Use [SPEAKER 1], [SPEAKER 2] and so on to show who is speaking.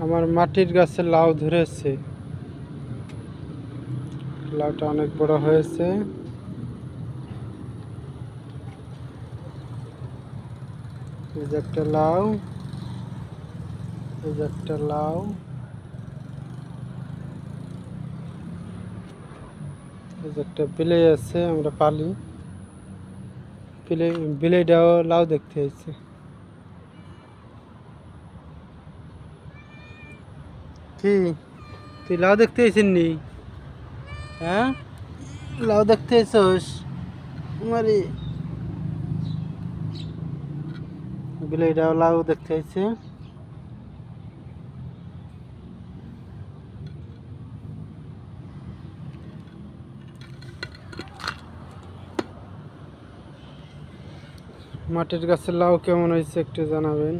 [SPEAKER 1] আমার মাটির গাছে লাউ ধরেছে। লাউটা অনেক বড় হয়েছে। এই যে একটা লাউ, এই যে একটা লাউ, এই যে একটা বিলাই আছে, আমরা পালি। বিলাইটাও লাউ দেখতে হয়েছে। কি তুই লাউ দেখতে এসেন নি? হ্যাঁ, লাউ দেখতে এসোস? আমারই বিলাইটাও লাউ দেখতে হয়েছে। মাটির গাছের লাউ কেমন হয়েছে একটু জানাবেন।